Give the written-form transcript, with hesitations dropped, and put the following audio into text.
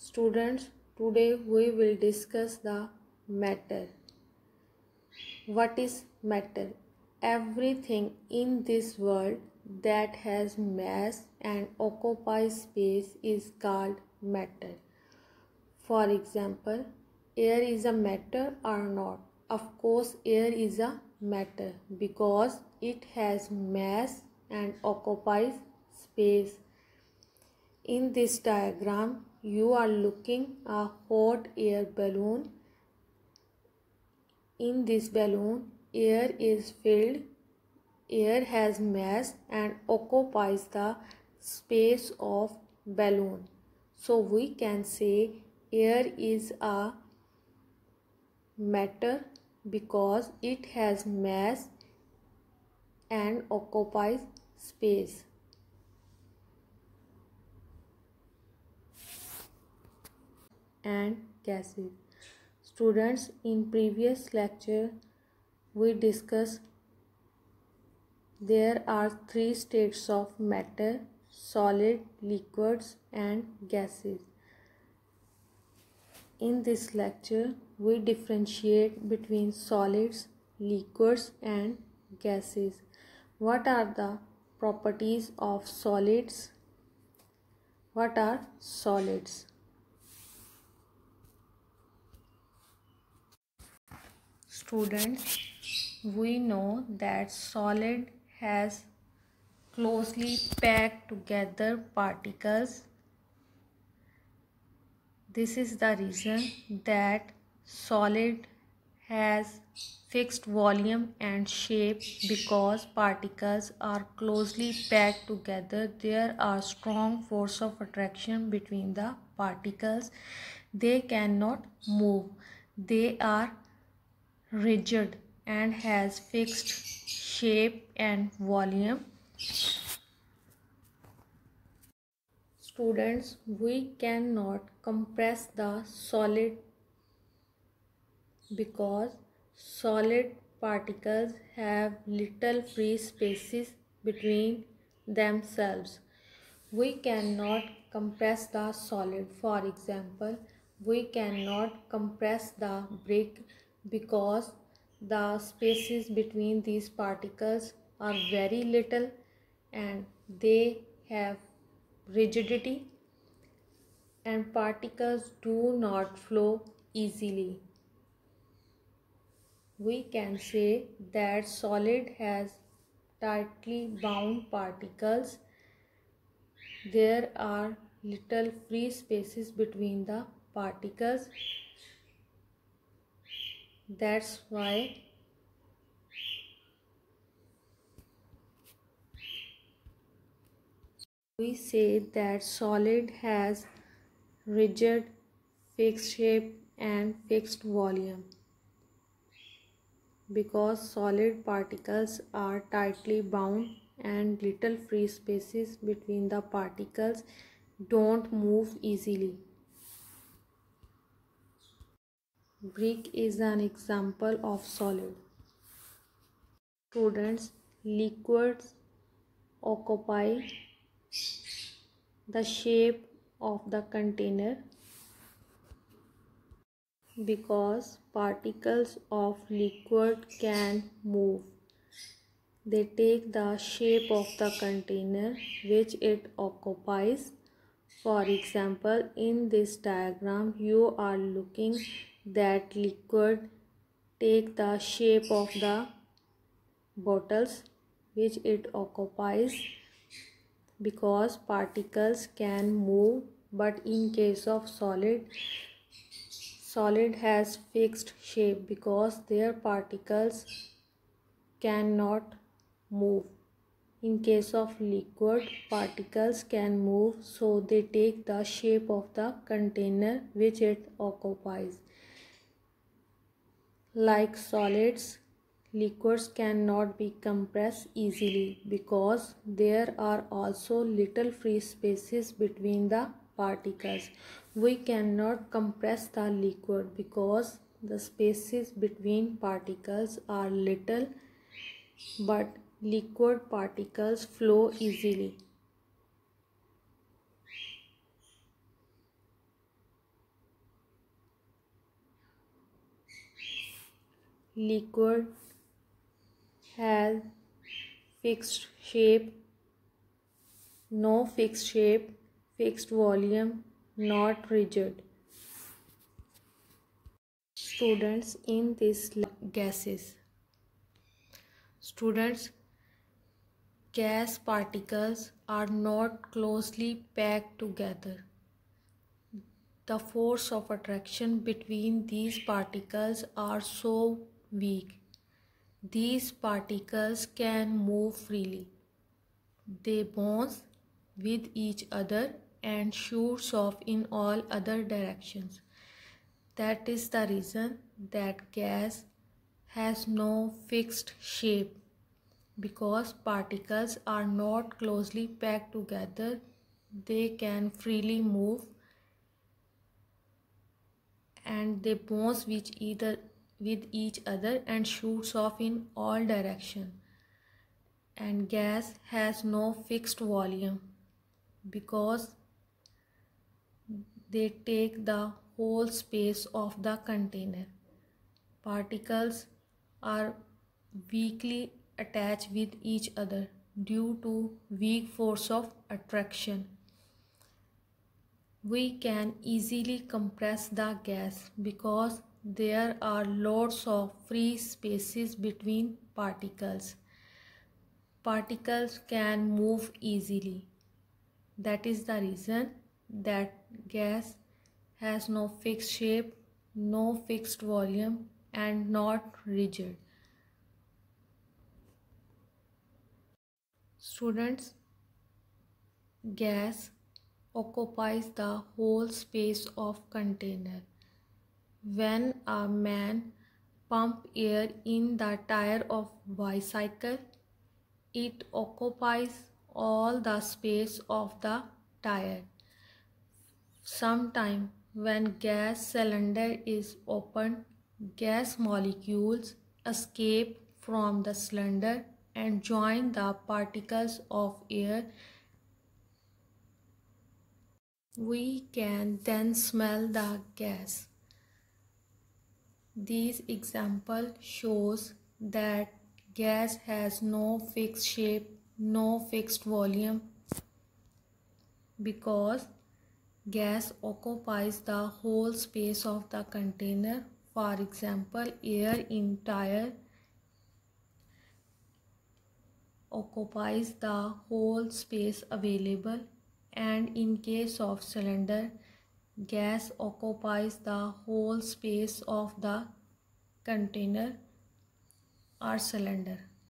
Students, today we will discuss the matter. What is matter? Everything in this world that has mass and occupies space is called matter. For example, air is a matter or not? Of course, air is a matter because it has mass and occupies space. In this diagram, you are looking a hot air balloon. In this balloon, air is filled. Air has mass and occupies the space of balloon. So we can say air is a matter because it has mass and occupies space. And gases. Students, in previous lecture we discussed there are three states of matter: solid, liquids and gases. In this lecture we differentiate between solids, liquids and gases. What are the properties of solids? What are solids? Students, we know that solid has closely packed together particles. This is the reason that solid has fixed volume and shape. Because particles are closely packed together, there are strong force of attraction between the particles. They cannot move. They are rigid and has fixed shape and volume. Students, we cannot compress the solid because solid particles have little free spaces between themselves. We cannot compress the solid. For example, we cannot compress the brick because the spaces between these particles are very little and they have rigidity and particles do not flow easily. We can say that solid has tightly bound particles. There are little free spaces between the particles. That's why we say that solid has rigid, fixed shape and fixed volume. Because solid particles are tightly bound and little free spaces between the particles don't move easily. Brick is an example of solid. Students, liquids occupy the shape of the container because particles of liquid can move. They take the shape of the container which it occupies. For example, in this diagram you are looking that liquid take the shape of the bottles which it occupies because particles can move, but in case of solid has fixed shape because their particles cannot move. In case of liquid, particles can move, so they take the shape of the container which it occupies. Like solids, liquids cannot be compressed easily because there are also little free spaces between the particles. We cannot compress the liquid because the spaces between particles are little, but liquid particles flow easily. liquid has fixed shape, no fixed shape, fixed volume, not rigid. Students, in this gases. Students, gas particles are not closely packed together. The force of attraction between these particles are so weak. These particles can move freely. They bounce with each other and shoots off in all other directions. That is the reason that gas has no fixed shape, because particles are not closely packed together. They can freely move and they bounce with each other and shoots off in all directions. And gas has no fixed volume because they take the whole space of the container. Particles are weakly attached with each other due to weak force of attraction. We can easily compress the gas because there are lots of free spaces between particles. Particles can move easily. That is the reason that gas has no fixed shape, no fixed volume, and not rigid. Students, gas occupies the whole space of container. When a man pump air in the tire of bicycle, it occupies all the space of the tire. Sometime when gas cylinder is opened, gas molecules escape from the cylinder and join the particles of air. We can then smell the gas. This example shows that gas has no fixed shape, no fixed volume, because gas occupies the whole space of the container. For example, air in tire occupies the whole space available, and in case of cylinder, gas occupies the whole space of the container or cylinder.